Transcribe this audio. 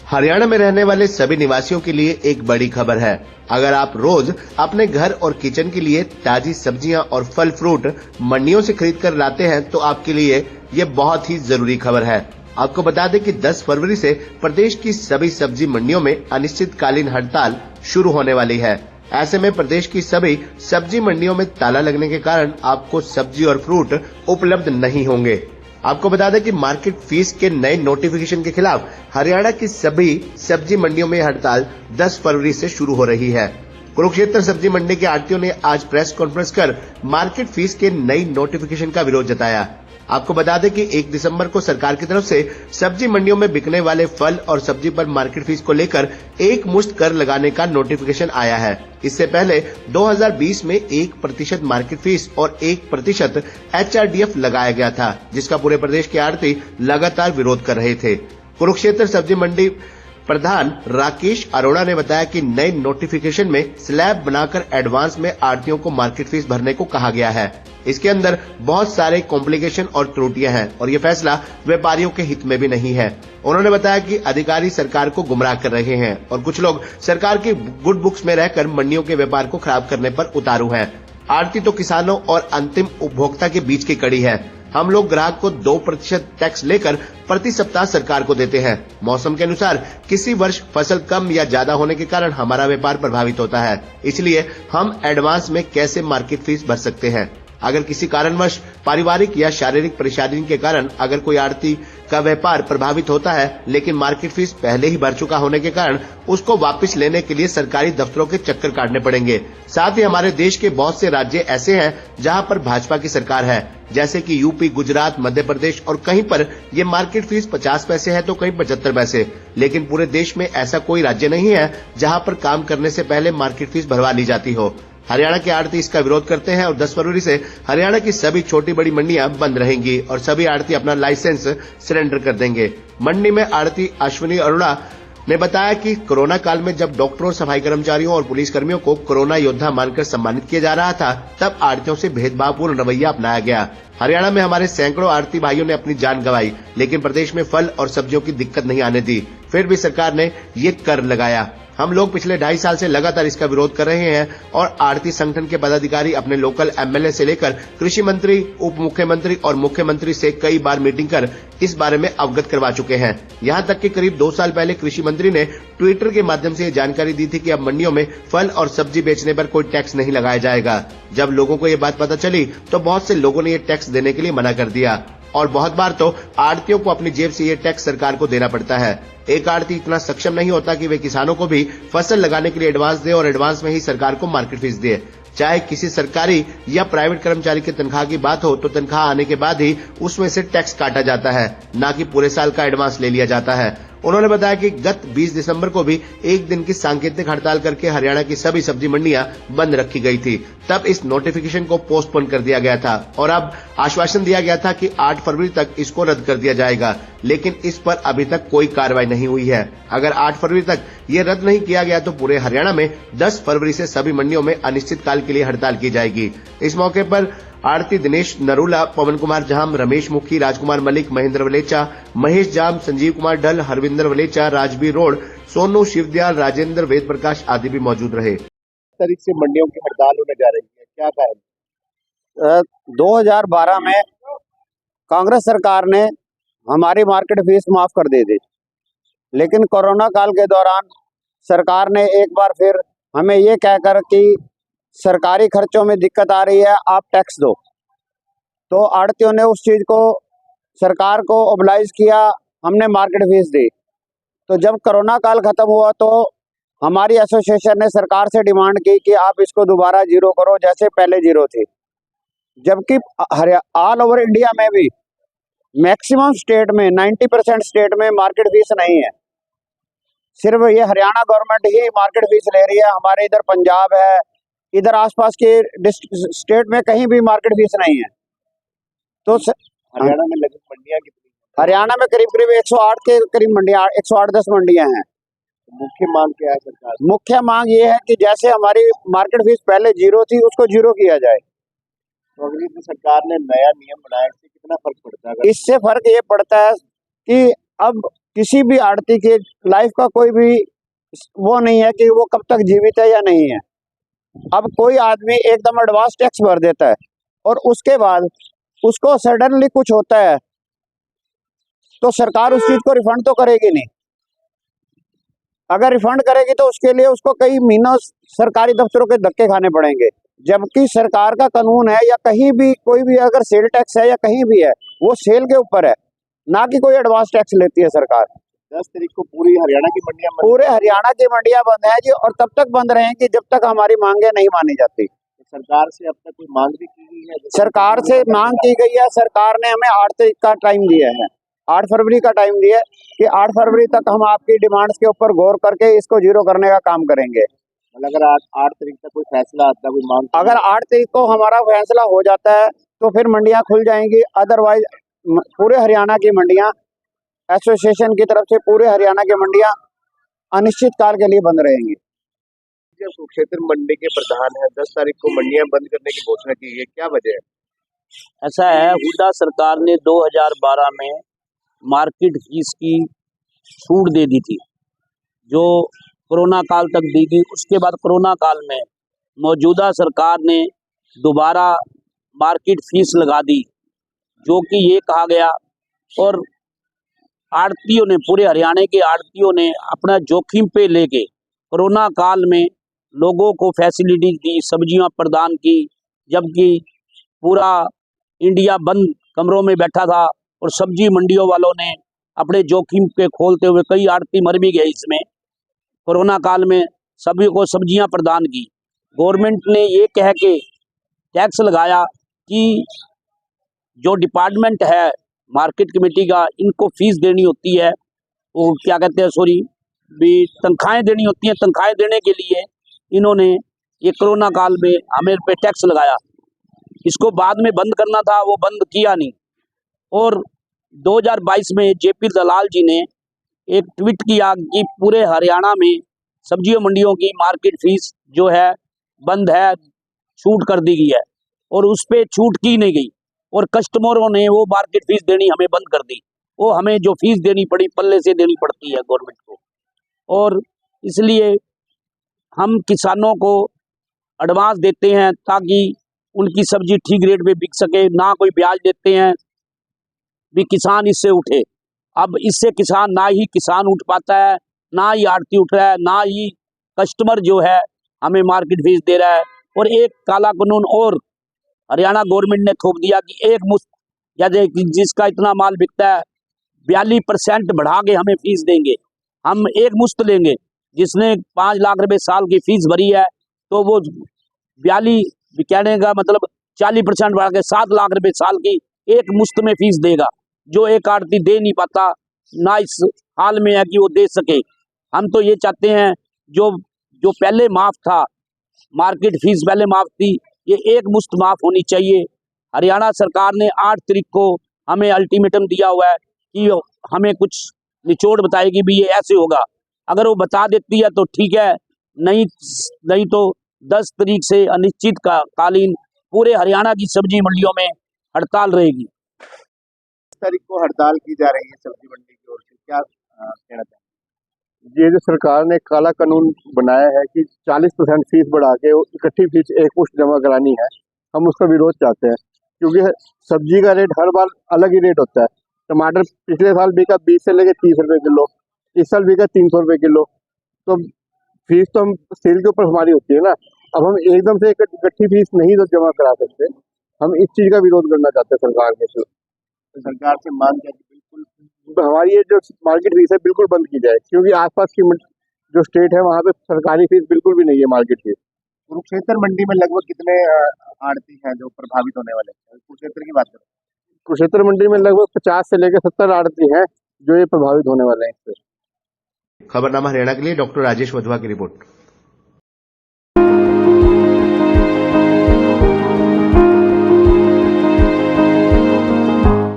हरियाणा में रहने वाले सभी निवासियों के लिए एक बड़ी खबर है। अगर आप रोज अपने घर और किचन के लिए ताजी सब्जियां और फल फ्रूट मंडियों से खरीद कर लाते हैं तो आपके लिए ये बहुत ही जरूरी खबर है। आपको बता दें कि 10 फरवरी से प्रदेश की सभी सब्जी मंडियों में अनिश्चितकालीन हड़ताल शुरू होने वाली है। ऐसे में प्रदेश की सभी सब्जी मंडियों में ताला लगने के कारण आपको सब्जी और फ्रूट उपलब्ध नहीं होंगे। आपको बता दें कि मार्केट फीस के नए नोटिफिकेशन के खिलाफ हरियाणा की सभी सब्जी मंडियों में हड़ताल 10 फरवरी से शुरू हो रही है। कुरुक्षेत्र सब्जी मंडी के आढ़तियों ने आज प्रेस कॉन्फ्रेंस कर मार्केट फीस के नई नोटिफिकेशन का विरोध जताया। आपको बता दें कि 1 दिसंबर को सरकार की तरफ से सब्जी मंडियों में बिकने वाले फल और सब्जी पर मार्केट फीस को लेकर एक मुश्त कर लगाने का नोटिफिकेशन आया है। इससे पहले 2020 में 1% मार्केट फीस और 1% HRDF लगाया गया था, जिसका पूरे प्रदेश के आढ़ती लगातार विरोध कर रहे थे। कुरुक्षेत्र सब्जी मंडी प्रधान राकेश अरोड़ा ने बताया कि नए नोटिफिकेशन में स्लैब बनाकर एडवांस में आढ़तियों को मार्केट फीस भरने को कहा गया है। इसके अंदर बहुत सारे कॉम्प्लिकेशन और त्रुटियां हैं और ये फैसला व्यापारियों के हित में भी नहीं है। उन्होंने बताया कि अधिकारी सरकार को गुमराह कर रहे हैं और कुछ लोग सरकार की गुड बुक्स में रहकर मंडियों के व्यापार को खराब करने पर उतारू हैं। आढ़ती तो किसानों और अंतिम उपभोक्ता के बीच की कड़ी है। हम लोग ग्राहक को 2% टैक्स लेकर प्रति सप्ताह सरकार को देते हैं। मौसम के अनुसार किसी वर्ष फसल कम या ज्यादा होने के कारण हमारा व्यापार प्रभावित होता है, इसलिए हम एडवांस में कैसे मार्केट फीस भर सकते हैं। अगर किसी कारणवश पारिवारिक या शारीरिक परेशानी के कारण अगर कोई आढ़ती का व्यापार प्रभावित होता है, लेकिन मार्केट फीस पहले ही भर चुका होने के कारण उसको वापस लेने के लिए सरकारी दफ्तरों के चक्कर काटने पड़ेंगे। साथ ही हमारे देश के बहुत से राज्य ऐसे हैं जहां पर भाजपा की सरकार है, जैसे कि यूपी, गुजरात, मध्य प्रदेश और कहीं पर ये मार्केट फीस 50 पैसे है तो कहीं 75 पैसे। लेकिन पूरे देश में ऐसा कोई राज्य नहीं है जहां पर काम करने से पहले मार्केट फीस भरवा ली जाती हो। हरियाणा के आढ़ती इसका विरोध करते हैं और 10 फरवरी से हरियाणा की सभी छोटी बड़ी मंडियां बंद रहेंगी और सभी आढ़ती अपना लाइसेंस सरेंडर कर देंगे। मंडी में आढ़ती अश्विनी अरोड़ा ने बताया कि कोरोना काल में जब डॉक्टरों, सफाई कर्मचारियों और पुलिस कर्मियों को कोरोना योद्धा मानकर सम्मानित किया जा रहा था, तब आढ़तियों से भेदभावपूर्ण रवैया अपनाया गया। हरियाणा में हमारे सैकड़ों आढ़ती भाइयों ने अपनी जान गंवाई, लेकिन प्रदेश में फल और सब्जियों की दिक्कत नहीं आने दी, फिर भी सरकार ने ये कर लगाया। हम लोग पिछले 2.5 साल से लगातार इसका विरोध कर रहे हैं और आढ़ती संगठन के पदाधिकारी अपने लोकल MLA से लेकर कृषि मंत्री, उप मुख्यमंत्री और मुख्यमंत्री से कई बार मीटिंग कर इस बारे में अवगत करवा चुके हैं। यहां तक कि करीब 2 साल पहले कृषि मंत्री ने ट्विटर के माध्यम से जानकारी दी थी कि अब मंडियों में फल और सब्जी बेचने पर कोई टैक्स नहीं लगाया जाएगा। जब लोगों को ये बात पता चली तो बहुत से लोगों ने ये टैक्स देने के लिए मना कर दिया और बहुत बार तो आढ़तियों को अपनी जेब से ये टैक्स सरकार को देना पड़ता है। एक आढ़ती इतना सक्षम नहीं होता कि वे किसानों को भी फसल लगाने के लिए एडवांस दे और एडवांस में ही सरकार को मार्केट फीस दे। चाहे किसी सरकारी या प्राइवेट कर्मचारी की तनख्वाह की बात हो तो तनख्वाह आने के बाद ही उसमें से टैक्स काटा जाता है, न कि पूरे साल का एडवांस ले लिया जाता है। उन्होंने बताया कि गत 20 दिसंबर को भी एक दिन की सांकेतिक हड़ताल करके हरियाणा की सभी सब्जी मंडियां बंद रखी गई थी। तब इस नोटिफिकेशन को पोस्टपोन कर दिया गया था और अब आश्वासन दिया गया था कि 8 फरवरी तक इसको रद्द कर दिया जाएगा, लेकिन इस पर अभी तक कोई कार्रवाई नहीं हुई है। अगर 8 फरवरी तक ये रद्द नहीं किया गया तो पूरे हरियाणा में 10 फरवरी से सभी मंडियों में अनिश्चितकाल के लिए हड़ताल की जाएगी। इस मौके पर आढ़ती दिनेश नरूला, पवन कुमार जाम, रमेश मुखी, राजकुमार मलिक, महेंद्र वलेचा, महेश जाम, संजीव कुमार ढल, हरविंदर वलेचा, राजबीर रोड, सोनू शिवदयाल, राजेंद्र, वेद प्रकाश आदि भी मौजूद रहे। तारीख से मंडियों की हड़ताल होने जा रही है, क्या कारण? 2012 में कांग्रेस सरकार ने हमारी मार्केट फीस माफ कर दी थी, लेकिन कोरोना काल के दौरान सरकार ने एक बार फिर हमें ये कहकर कि सरकारी खर्चों में दिक्कत आ रही है, आप टैक्स दो, तो आढ़तियों ने उस चीज़ को सरकार को ओबलाइज किया, हमने मार्केट फीस दी। तो जब कोरोना काल खत्म हुआ तो हमारी एसोसिएशन ने सरकार से डिमांड की कि आप इसको दोबारा जीरो करो जैसे पहले जीरो थी। जबकि ऑल ओवर इंडिया में भी मैक्सिमम स्टेट में 90% स्टेट में मार्केट फीस नहीं है, सिर्फ ये हरियाणा गवर्नमेंट ही मार्केट फीस ले रही है। हमारे इधर पंजाब है, इधर आसपास के स्टेट में कहीं भी मार्केट फीस नहीं है। तो हरियाणा में लगभग मंडियां कितनी? हरियाणा में करीब 108 के करीब मंडियां, 108-10 मंडियां हैं। मुख्य मांग क्या है सरकार? मुख्य मांग ये है कि जैसे हमारी मार्केट फीस पहले जीरो थी उसको जीरो किया जाए। तो अगली जो सरकार ने नया नियम बनाया, इससे कितना फर्क पड़ता है? इससे फर्क ये पड़ता है कि अब किसी भी आड़ती के लाइफ का कोई भी वो नहीं है कि वो कब तक जीवित है या नहीं है। अब कोई आदमी एकदम एडवांस टैक्स भर देता है और उसके बाद उसको सडनली कुछ होता है तो सरकार उस चीज को रिफंड तो करेगी नहीं। अगर रिफंड करेगी तो उसके लिए उसको कई महीनों सरकारी दफ्तरों के धक्के खाने पड़ेंगे, जबकि सरकार का कानून है या कहीं भी कोई भी अगर सेल टैक्स है या कहीं भी है वो सेल के ऊपर है, ना कि कोई एडवांस टैक्स लेती है सरकार। 10 तारीख को पूरी हरियाणा की मंडियां पूरे हरियाणा की मंडियां बंद है जी, और तब तक बंद रहेंगी जब तक हमारी मांगे नहीं मानी जाती। सरकार से अब तक कोई मांग भी की गई है? सरकार से मांग की गई है, सरकार ने हमें 8 तारीख का टाइम दिया है, 8 फरवरी का टाइम दिया है कि 8 फरवरी तक हम आपकी डिमांड्स के ऊपर गौर करके इसको जीरो करने का काम करेंगे। अगर 8 तारीख तक कोई फैसला आता, कोई मांग, अगर 8 तारीख को हमारा फैसला हो जाता है तो फिर मंडियां खुल जाएंगी, अदरवाइज पूरे हरियाणा की मंडियां एसोसिएशन की तरफ से पूरे हरियाणा की मंडियां अनिश्चित काल के लिए बंद रहेंगी। कुरुक्षेत्र मंडी के प्रधान है, 10 तारीख को मंडियां बंद करने की घोषणा की है, क्या वजह है? ऐसा है, हुड्डा सरकार ने 2012 में मार्केट फीस की छूट दे दी थी, जो कोरोना काल तक दी गई। उसके बाद कोरोना काल में मौजूदा सरकार ने दोबारा मार्केट फीस लगा दी, जो कि ये कहा गया, और आड़तियों ने, पूरे हरियाणा के आड़तियों ने अपना जोखिम पे लेके कोरोना काल में लोगों को फैसिलिटी दी, सब्जियां प्रदान की, जबकि पूरा इंडिया बंद कमरों में बैठा था और सब्जी मंडियों वालों ने अपने जोखिम के खोलते हुए कई आड़ती मर भी गए इसमें। कोरोना काल में सभी को सब्जियां प्रदान की। गवर्नमेंट ने ये कह के टैक्स लगाया कि जो डिपार्टमेंट है मार्केट कमेटी का, इनको फीस देनी होती है, वो क्या कहते हैं, सॉरी, भी तनख्वाहें देनी होती हैं। तनख्वाहें देने के लिए इन्होंने ये कोरोना काल में हमें पे टैक्स लगाया। इसको बाद में बंद करना था, वो बंद किया नहीं। और 2022 में जेपी दलाल जी ने एक ट्वीट किया कि पूरे हरियाणा में सब्जियों मंडियों की मार्केट फीस जो है बंद है, छूट कर दी गई है, और उस पर छूट की नहीं गई और कस्टमरों ने वो मार्केट फीस देनी हमें बंद कर दी। वो हमें जो फीस देनी पड़ी पल्ले से देनी पड़ती है गवर्नमेंट को, और इसलिए हम किसानों को एडवांस देते हैं ताकि उनकी सब्जी ठीक रेट पे बिक सके, ना कोई ब्याज देते हैं भी किसान इससे उठे। अब इससे किसान, ना ही किसान उठ पाता है, ना ही आड़ती उठ रहा है, ना ही कस्टमर जो है हमें मार्केट फीस दे रहा है। और एक काला कानून और हरियाणा गवर्नमेंट ने थोप दिया कि एक मुश्त, जैसे जिसका इतना माल बिकता है 42% बढ़ा के हमें फीस देंगे, हम एक मुश्त लेंगे। जिसने 5 लाख रुपए साल की फीस भरी है तो वो 42, कहने का मतलब 40% बढ़ा के 7 लाख रुपए साल की एक मुश्त में फीस देगा, जो एक आड़ती दे नहीं पाता, ना इस हाल में है कि वो दे सके। हम तो ये चाहते हैं जो पहले माफ था, मार्केट फीस पहले माफ थी, ये एक मुश्त माफ होनी चाहिए। हरियाणा सरकार ने 8 तारीख को हमें अल्टीमेटम दिया हुआ है कि हमें कुछ निचोड़ बताएगी भी ये ऐसे होगा। अगर वो बता देती है तो ठीक है, नहीं तो 10 तारीख से अनिश्चित कालीन पूरे हरियाणा की सब्जी मंडियों में हड़ताल रहेगी। 10 तारीख को हड़ताल की जा रही है सब्जी मंडी की ओर से, क्या कहना चाहेंगे? ये जो सरकार ने काला कानून बनाया है कि 40% फीस बढ़ा के इकट्ठी फीस एक मुश्त जमा करानी है, हम उसका विरोध चाहते हैं, क्योंकि सब्जी का रेट हर बार अलग ही रेट होता है। टमाटर पिछले साल बिका 20 से लेकर 30 रुपए किलो, इस साल बिका 300 रुपए किलो, तो फीस तो हम सेल के ऊपर हमारी होती है ना। अब हम एकदम से इकट्ठी फीस नहीं तो जमा करा सकते, हम इस चीज का विरोध करना चाहते हैं सरकार के। सरकार से मांग है कि बिल्कुल हमारी ये जो मार्केट फीस है बिल्कुल बंद की जाए, क्योंकि आसपास की जो स्टेट है वहाँ पे सरकारी फीस बिल्कुल भी नहीं है मार्केट फीस। कुरुक्षेत्र मंडी में लगभग कितने आड़ती हैं जो प्रभावित होने वाले हैं? कुरुक्षेत्र की बात करें, कुरुक्षेत्र मंडी में लगभग 50 से लेकर 70 आड़ती हैं जो ये प्रभावित होने वाले हैं इससे। खबरनामा हरियाणा के लिए डॉक्टर राजेश वधवा की रिपोर्ट।